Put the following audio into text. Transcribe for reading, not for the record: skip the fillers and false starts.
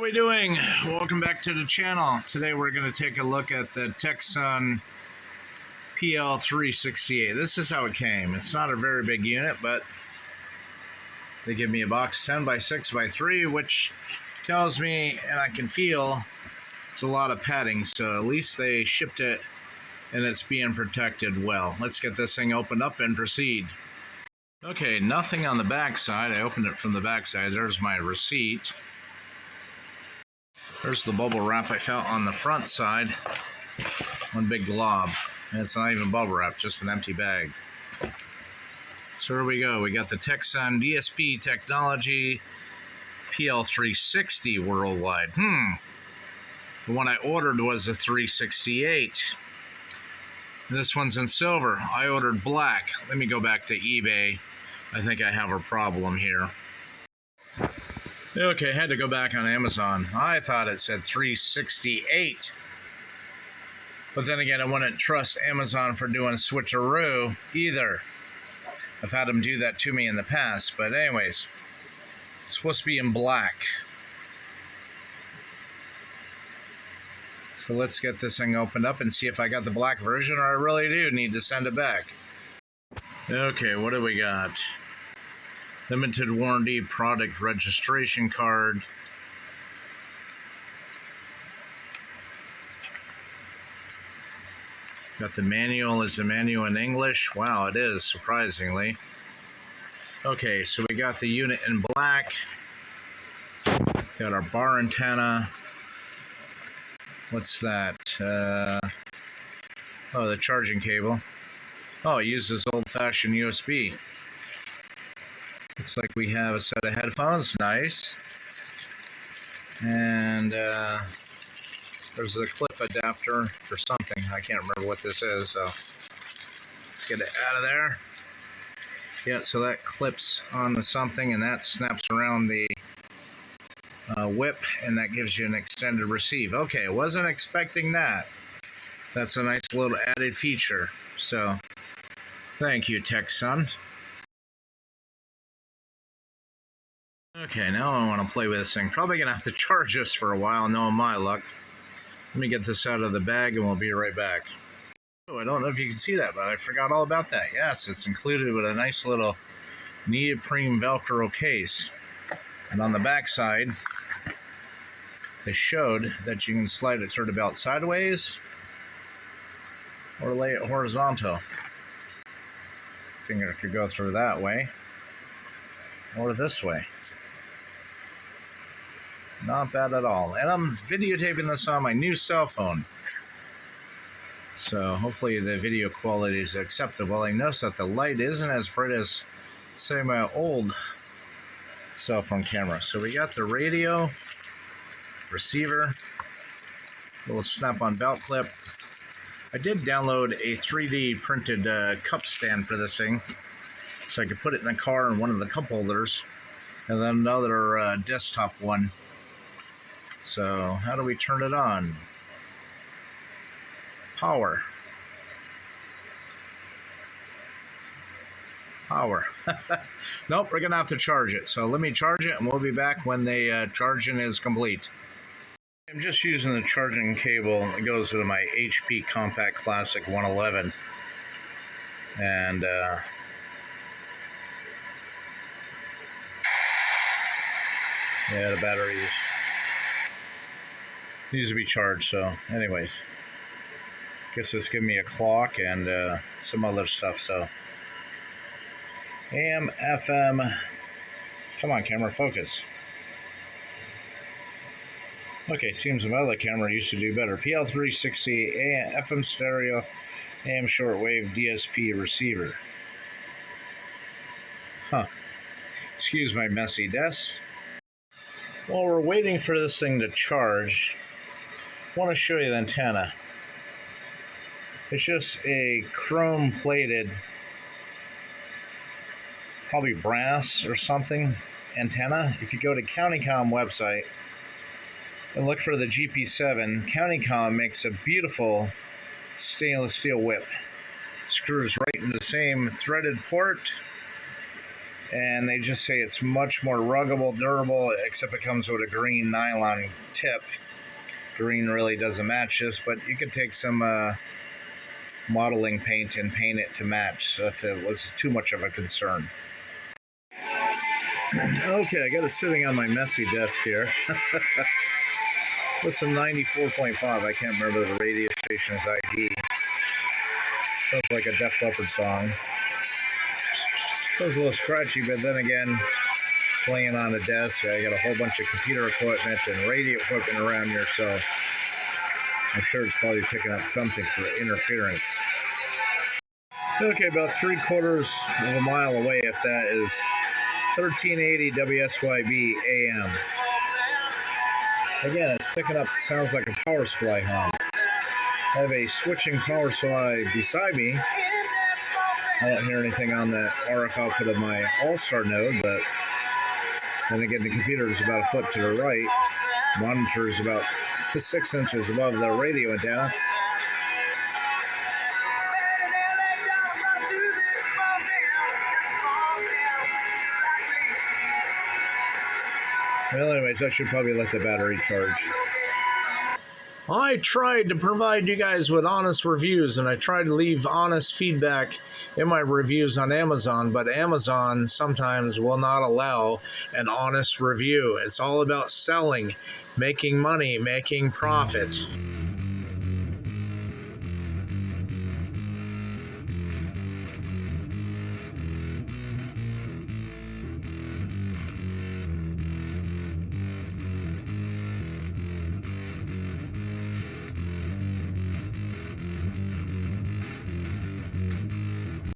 we doing? Welcome back to the channel. Today we're going to take a look at the Tecsun PL368. This is how it came. It's not a very big unit, but they give me a box 10 by 6 by 3, which tells me, and I can feel, it's a lot of padding, so at least they shipped it and it's being protected well. Let's get this thing opened up and proceed. Okay, nothing on the back side. I opened it from the back side. There's my receipt. There's the bubble wrap I found on the front side. One big glob. And it's not even bubble wrap, just an empty bag. So here we go. We got the Tecsun DSP technology PL360 worldwide. The one I ordered was the 368. This one's in silver. I ordered black. Let me go back to eBay. I think I have a problem here. Okay, I had to go back on Amazon. I thought it said 368. But then again, I wouldn't trust Amazon for doing a switcheroo either. I've had them do that to me in the past. But anyways, it's supposed to be in black. So let's get this thing opened up and see if I got the black version or I really do need to send it back. Okay, what do we got? Limited warranty product registration card. Got the manual. Is the manual in English? Wow, it is, surprisingly. Okay, so we got the unit in black. Got our bar antenna. What's that? Oh, the charging cable. Oh, it uses old-fashioned USB. Looks like we have a set of headphones. Nice. And there's a clip adapter for something. I can't remember what this is, so let's get it out of there. Yeah, so that clips onto something, and that snaps around the whip, and that gives you an extended receive. Okay, wasn't expecting that. That's a nice little added feature. So, thank you, Tecsun. Okay, now I want to play with this thing. Probably going to have to charge this for a while, knowing my luck. Let me get this out of the bag and we'll be right back. Oh, I don't know if you can see that, but I forgot all about that. Yes, it's included with a nice little neoprene Velcro case. And on the back side, they showed that you can slide it sort of out sideways or lay it horizontal. Finger could go through that way or this way. Not bad at all. And I'm videotaping this on my new cell phone. So hopefully the video quality is acceptable. I noticed that the light isn't as bright as, say, my old cell phone camera. So we got the radio, receiver, little snap-on belt clip. I did download a 3D printed cup stand for this thing, so I could put it in the car in one of the cup holders, and then another desktop one. So how do we turn it on? Power. Nope, we're gonna have to charge it. So let me charge it and we'll be back when the charging is complete. I'm just using the charging cable. It goes to my HP Compact Classic 111. And yeah, the battery needs to be charged. So anyways, guess it's giving me a clock and some other stuff. So AM, FM, come on camera, focus. Okay, seems my other camera used to do better. PL360, AM, FM stereo, AM shortwave, DSP receiver. Excuse my messy desk. While we're waiting for this thing to charge, I want to show you the antenna. It's just a chrome-plated, probably brass or something, antenna. If you go to CountyComm website and look for the GP7, CountyComm makes a beautiful stainless steel whip. Screws right in the same threaded port and they just say it's much more ruggable, durable, except it comes with a green nylon tip. Green really doesn't match this, but you could take some modeling paint and paint it to match if it was too much of a concern. Okay, I got it sitting on my messy desk here. With some 94.5, I can't remember the radio station's ID. Sounds like a Def Leppard song. Sounds a little scratchy, but then again, it's laying on the desk. I got a whole bunch of computer equipment and radio equipment around here, so I'm sure it's probably picking up something for interference. Okay, about 3/4 of a mile away, if that, is 1380 WSYB AM. Again, it's picking up, sounds like a power supply hum. I have a switching power supply beside me. I don't hear anything on the RF output of my All-Star node, but then again, the computer is about a foot to the right. Monitor is about 6 inches above the radio antenna. Well, anyways, I should probably let the battery charge. I tried to provide you guys with honest reviews, and I tried to leave honest feedback in my reviews on Amazon, but Amazon sometimes will not allow an honest review. It's all about selling, making money, making profit.